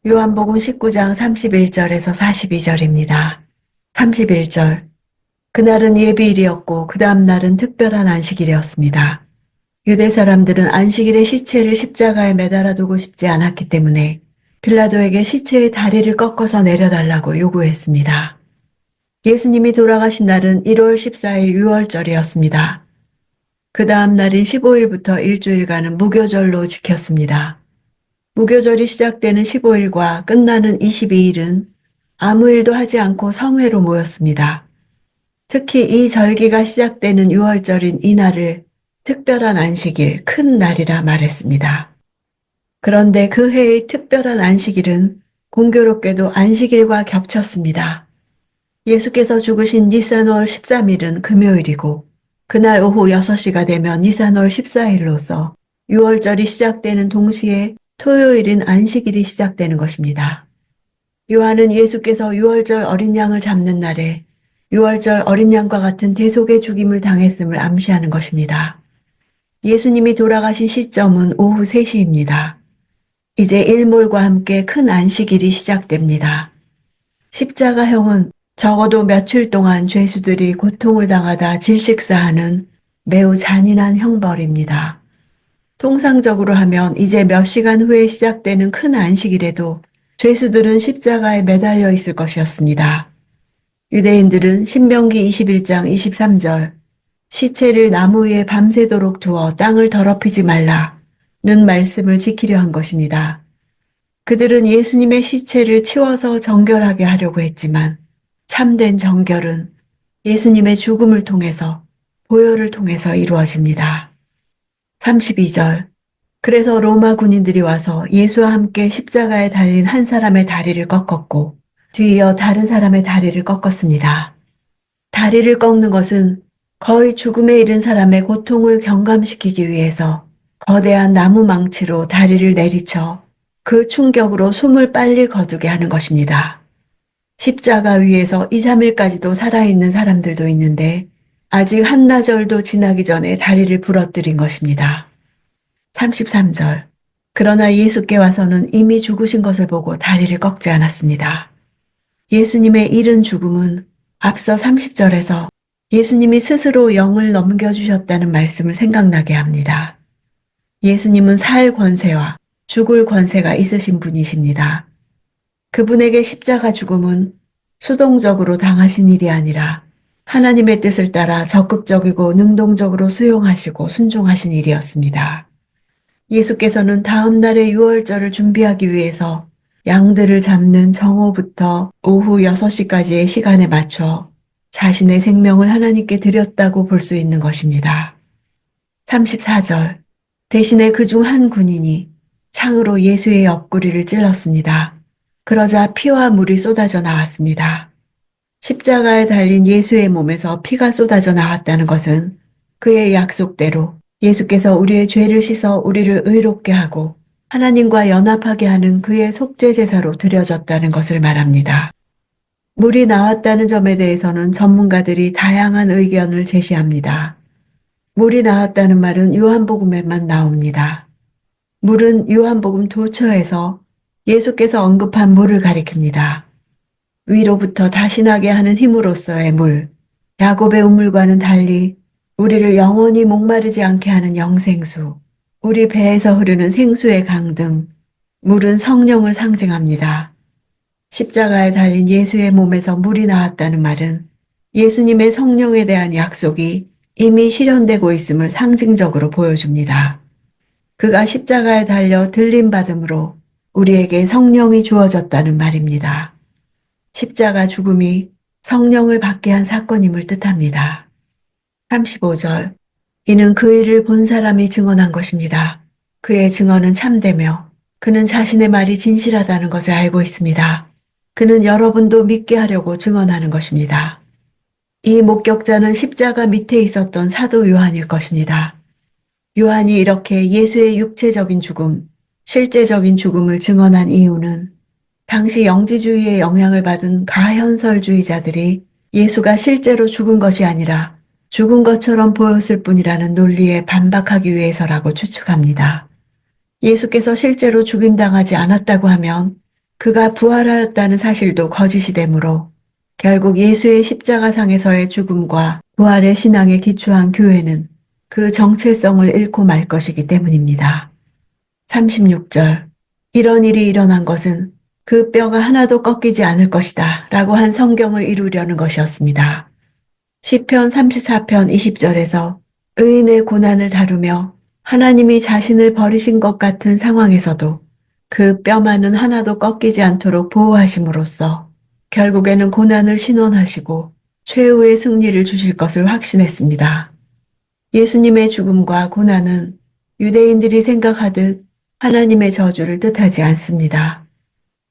요한복음 19장 31절에서 42절입니다. 31절. 그날은 예비일이었고 그 다음 날은 특별한 안식일이었습니다. 유대 사람들은 안식일에 시체를 십자가에 매달아 두고 싶지 않았기 때문에 빌라도에게 시체의 다리를 꺾어서 내려달라고 요구했습니다. 예수님이 돌아가신 날은 1월 14일 유월절이었습니다. 그 다음 날인 15일부터 일주일간은 무교절로 지켰습니다. 무교절이 시작되는 15일과 끝나는 22일은 아무 일도 하지 않고 성회로 모였습니다. 특히 이 절기가 시작되는 유월절인 이날을 특별한 안식일, 큰 날이라 말했습니다. 그런데 그 해의 특별한 안식일은 공교롭게도 안식일과 겹쳤습니다. 예수께서 죽으신 니산월 13일은 금요일이고 그날 오후 6시가 되면 니산월 14일로서 유월절이 시작되는 동시에 토요일인 안식일이 시작되는 것입니다. 요한은 예수께서 유월절 어린 양을 잡는 날에 유월절 어린 양과 같은 대속의 죽임을 당했음을 암시하는 것입니다. 예수님이 돌아가신 시점은 오후 3시입니다. 이제 일몰과 함께 큰 안식일이 시작됩니다. 십자가형은 적어도 며칠 동안 죄수들이 고통을 당하다 질식사하는 매우 잔인한 형벌입니다. 통상적으로 하면 이제 몇 시간 후에 시작되는 큰 안식일에도 죄수들은 십자가에 매달려 있을 것이었습니다. 유대인들은 신명기 21장 23절 시체를 나무 위에 밤새도록 두어 땅을 더럽히지 말라는 말씀을 지키려 한 것입니다. 그들은 예수님의 시체를 치워서 정결하게 하려고 했지만 참된 정결은 예수님의 죽음을 통해서 보혈을 통해서 이루어집니다. 32절. 그래서 로마 군인들이 와서 예수와 함께 십자가에 달린 한 사람의 다리를 꺾었고 뒤이어 다른 사람의 다리를 꺾었습니다. 다리를 꺾는 것은 거의 죽음에 이른 사람의 고통을 경감시키기 위해서 거대한 나무 망치로 다리를 내리쳐 그 충격으로 숨을 빨리 거두게 하는 것입니다. 십자가 위에서 2, 3일까지도 살아있는 사람들도 있는데 아직 한나절도 지나기 전에 다리를 부러뜨린 것입니다. 33절. 그러나 예수께 와서는 이미 죽으신 것을 보고 다리를 꺾지 않았습니다. 예수님의 이른 죽음은 앞서 30절에서 예수님이 스스로 영을 넘겨주셨다는 말씀을 생각나게 합니다. 예수님은 살 권세와 죽을 권세가 있으신 분이십니다. 그분에게 십자가 죽음은 수동적으로 당하신 일이 아니라 하나님의 뜻을 따라 적극적이고 능동적으로 수용하시고 순종하신 일이었습니다. 예수께서는 다음 날의 유월절을 준비하기 위해서 양들을 잡는 정오부터 오후 6시까지의 시간에 맞춰 자신의 생명을 하나님께 드렸다고 볼 수 있는 것입니다. 34절. 대신에 그중 한 군인이 창으로 예수의 옆구리를 찔렀습니다. 그러자 피와 물이 쏟아져 나왔습니다. 십자가에 달린 예수의 몸에서 피가 쏟아져 나왔다는 것은 그의 약속대로 예수께서 우리의 죄를 씻어 우리를 의롭게 하고 하나님과 연합하게 하는 그의 속죄 제사로 드려졌다는 것을 말합니다. 물이 나왔다는 점에 대해서는 전문가들이 다양한 의견을 제시합니다. 물이 나왔다는 말은 요한복음에만 나옵니다. 물은 요한복음 도처에서 예수께서 언급한 물을 가리킵니다. 위로부터 다시 나게 하는 힘으로써의 물, 야곱의 우물과는 달리 우리를 영원히 목마르지 않게 하는 영생수, 우리 배에서 흐르는 생수의 강 등 물은 성령을 상징합니다. 십자가에 달린 예수의 몸에서 물이 나왔다는 말은 예수님의 성령에 대한 약속이 이미 실현되고 있음을 상징적으로 보여줍니다. 그가 십자가에 달려 들림받음으로 우리에게 성령이 주어졌다는 말입니다. 십자가 죽음이 성령을 받게 한 사건임을 뜻합니다. 35절. 이는 그 일을 본 사람이 증언한 것입니다. 그의 증언은 참되며 그는 자신의 말이 진실하다는 것을 알고 있습니다. 그는 여러분도 믿게 하려고 증언하는 것입니다. 이 목격자는 십자가 밑에 있었던 사도 요한일 것입니다. 요한이 이렇게 예수의 육체적인 죽음, 실제적인 죽음을 증언한 이유는 당시 영지주의의 영향을 받은 가현설주의자들이 예수가 실제로 죽은 것이 아니라 죽은 것처럼 보였을 뿐이라는 논리에 반박하기 위해서라고 추측합니다. 예수께서 실제로 죽임당하지 않았다고 하면 그가 부활하였다는 사실도 거짓이 되므로 결국 예수의 십자가상에서의 죽음과 부활의 신앙에 기초한 교회는 그 정체성을 잃고 말 것이기 때문입니다. 36절. 이런 일이 일어난 것은 그 뼈가 하나도 꺾이지 않을 것이다 라고 한 성경을 이루려는 것이었습니다. 시편 34편 20절에서 의인의 고난을 다루며 하나님이 자신을 버리신 것 같은 상황에서도 그 뼈만은 하나도 꺾이지 않도록 보호하심으로써 결국에는 고난을 신원하시고 최후의 승리를 주실 것을 확신했습니다. 예수님의 죽음과 고난은 유대인들이 생각하듯 하나님의 저주를 뜻하지 않습니다.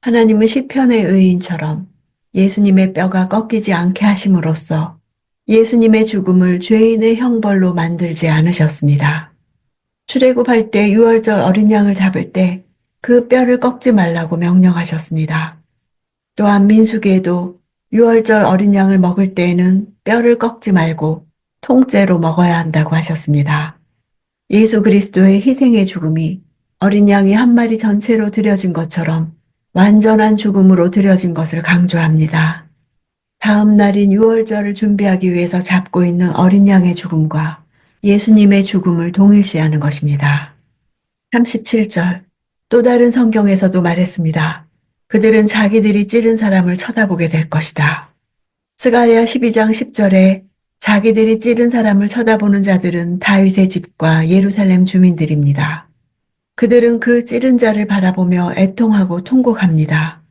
하나님은 시편의 의인처럼 예수님의 뼈가 꺾이지 않게 하심으로써 예수님의 죽음을 죄인의 형벌로 만들지 않으셨습니다. 출애굽할 때 유월절 어린 양을 잡을 때 그 뼈를 꺾지 말라고 명령하셨습니다. 또한 민수기에도 유월절 어린 양을 먹을 때에는 뼈를 꺾지 말고 통째로 먹어야 한다고 하셨습니다. 예수 그리스도의 희생의 죽음이 어린 양이 한 마리 전체로 드려진 것처럼 완전한 죽음으로 드려진 것을 강조합니다. 다음 날인 유월절을 준비하기 위해서 잡고 있는 어린 양의 죽음과 예수님의 죽음을 동일시하는 것입니다. 37절. 또 다른 성경에서도 말했습니다. 그들은 자기들이 찌른 사람을 쳐다보게 될 것이다. 스가랴 12장 10절에 자기들이 찌른 사람을 쳐다보는 자들은 다윗의 집과 예루살렘 주민들입니다. 그들은 그 찌른 자를 바라보며 애통하고 통곡합니다.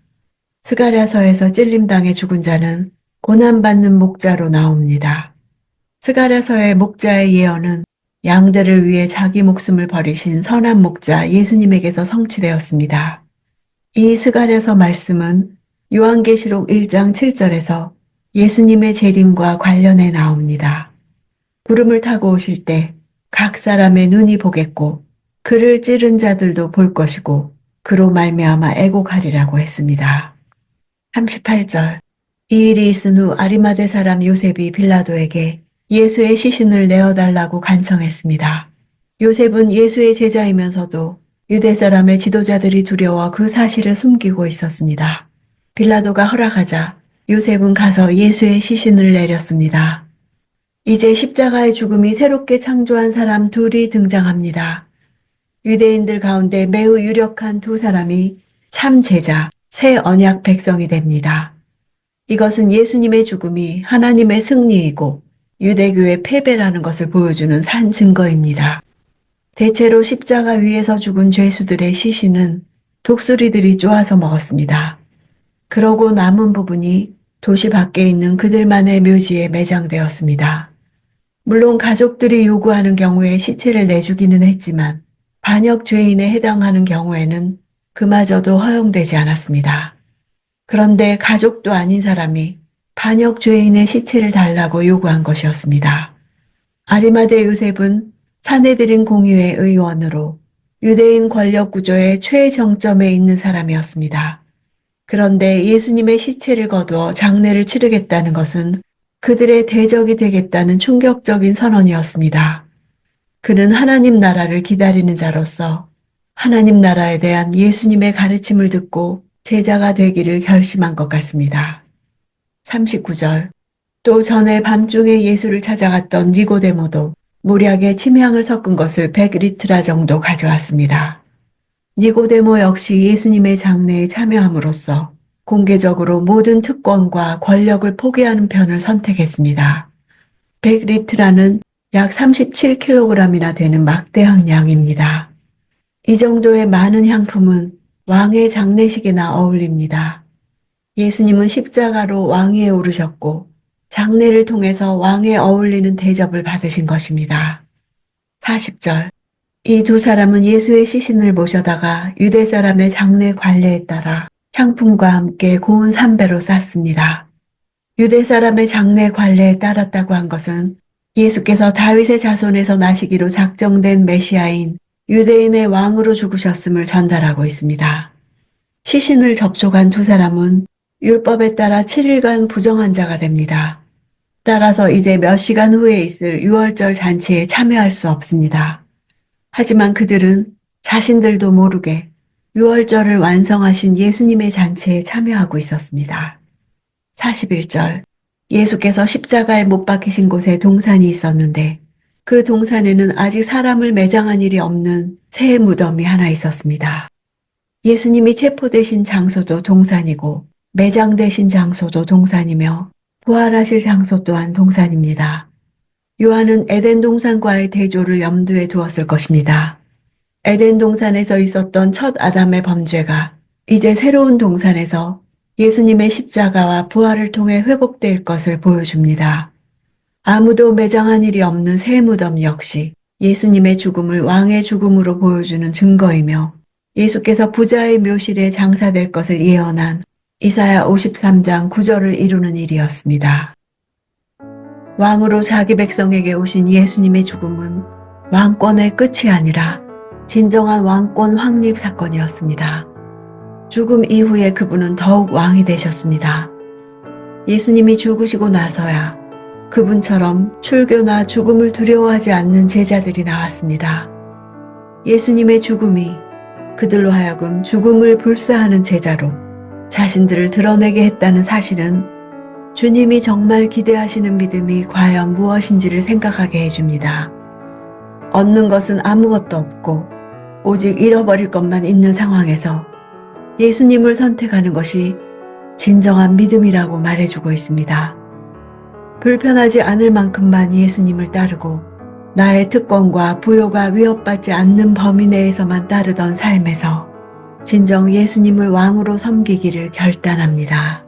스가랴서에서 찔림당해 죽은 자는 고난받는 목자로 나옵니다. 스가랴서의 목자의 예언은 양들을 위해 자기 목숨을 버리신 선한 목자 예수님에게서 성취되었습니다. 이 스가랴서 말씀은 요한계시록 1장 7절에서 예수님의 재림과 관련해 나옵니다. 구름을 타고 오실 때 각 사람의 눈이 보겠고 그를 찌른 자들도 볼 것이고 그로 말미암아 애곡하리라고 했습니다. 38절. 이 일이 있은 후 아리마대 사람 요셉이 빌라도에게 예수의 시신을 내어달라고 간청했습니다. 요셉은 예수의 제자이면서도 유대 사람의 지도자들이 두려워 그 사실을 숨기고 있었습니다. 빌라도가 허락하자 요셉은 가서 예수의 시신을 내렸습니다. 이제 십자가의 죽음이 새롭게 창조한 사람 둘이 등장합니다. 유대인들 가운데 매우 유력한 두 사람이 참 제자, 새 언약 백성이 됩니다. 이것은 예수님의 죽음이 하나님의 승리이고 유대교의 패배라는 것을 보여주는 산 증거입니다. 대체로 십자가 위에서 죽은 죄수들의 시신은 독수리들이 쪼아서 먹었습니다. 그러고 남은 부분이 도시 밖에 있는 그들만의 묘지에 매장되었습니다. 물론 가족들이 요구하는 경우에 시체를 내주기는 했지만 반역 죄인에 해당하는 경우에는 그마저도 허용되지 않았습니다. 그런데 가족도 아닌 사람이 반역 죄인의 시체를 달라고 요구한 것이었습니다. 아리마대 요셉은 사내들인 공의회 의원으로 유대인 권력 구조의 최정점에 있는 사람이었습니다. 그런데 예수님의 시체를 거두어 장례를 치르겠다는 것은 그들의 대적이 되겠다는 충격적인 선언이었습니다. 그는 하나님 나라를 기다리는 자로서 하나님 나라에 대한 예수님의 가르침을 듣고 제자가 되기를 결심한 것 같습니다. 39절. 또 전에 밤중에 예수를 찾아갔던 니고데모도 모략에 침향을 섞은 것을 100리트라 정도 가져왔습니다. 니고데모 역시 예수님의 장례에 참여함으로써 공개적으로 모든 특권과 권력을 포기하는 편을 선택했습니다. 100리트라는 약 37kg이나 되는 막대한 양입니다. 이 정도의 많은 향품은 왕의 장례식에나 어울립니다. 예수님은 십자가로 왕위에 오르셨고 장례를 통해서 왕에 어울리는 대접을 받으신 것입니다. 40절. 이 두 사람은 예수의 시신을 모셔다가 유대 사람의 장례 관례에 따라 향품과 함께 고운 삼배로 쌌습니다. 유대 사람의 장례 관례에 따랐다고 한 것은 예수께서 다윗의 자손에서 나시기로 작정된 메시아인 유대인의 왕으로 죽으셨음을 전달하고 있습니다. 시신을 접촉한 두 사람은 율법에 따라 7일간 부정한 자가 됩니다. 따라서 이제 몇 시간 후에 있을 유월절 잔치에 참여할 수 없습니다. 하지만 그들은 자신들도 모르게 유월절을 완성하신 예수님의 잔치에 참여하고 있었습니다. 41절. 예수께서 십자가에 못 박히신 곳에 동산이 있었는데 그 동산에는 아직 사람을 매장한 일이 없는 새 무덤이 하나 있었습니다. 예수님이 체포되신 장소도 동산이고 매장되신 장소도 동산이며 부활하실 장소 또한 동산입니다. 요한은 에덴 동산과의 대조를 염두에 두었을 것입니다. 에덴 동산에서 있었던 첫 아담의 범죄가 이제 새로운 동산에서 예수님의 십자가와 부활을 통해 회복될 것을 보여줍니다. 아무도 매장한 일이 없는 새 무덤 역시 예수님의 죽음을 왕의 죽음으로 보여주는 증거이며 예수께서 부자의 묘실에 장사될 것을 예언한 이사야 53장 9절을 이루는 일이었습니다. 왕으로 자기 백성에게 오신 예수님의 죽음은 왕권의 끝이 아니라 진정한 왕권 확립 사건이었습니다. 죽음 이후에 그분은 더욱 왕이 되셨습니다. 예수님이 죽으시고 나서야 그분처럼 출교나 죽음을 두려워하지 않는 제자들이 나왔습니다. 예수님의 죽음이 그들로 하여금 죽음을 불사하는 제자로 자신들을 드러내게 했다는 사실은 주님이 정말 기대하시는 믿음이 과연 무엇인지를 생각하게 해줍니다. 얻는 것은 아무것도 없고 오직 잃어버릴 것만 있는 상황에서 예수님을 선택하는 것이 진정한 믿음이라고 말해주고 있습니다. 불편하지 않을 만큼만 예수님을 따르고 나의 특권과 부요가 위협받지 않는 범위 내에서만 따르던 삶에서 진정 예수님을 왕으로 섬기기를 결단합니다.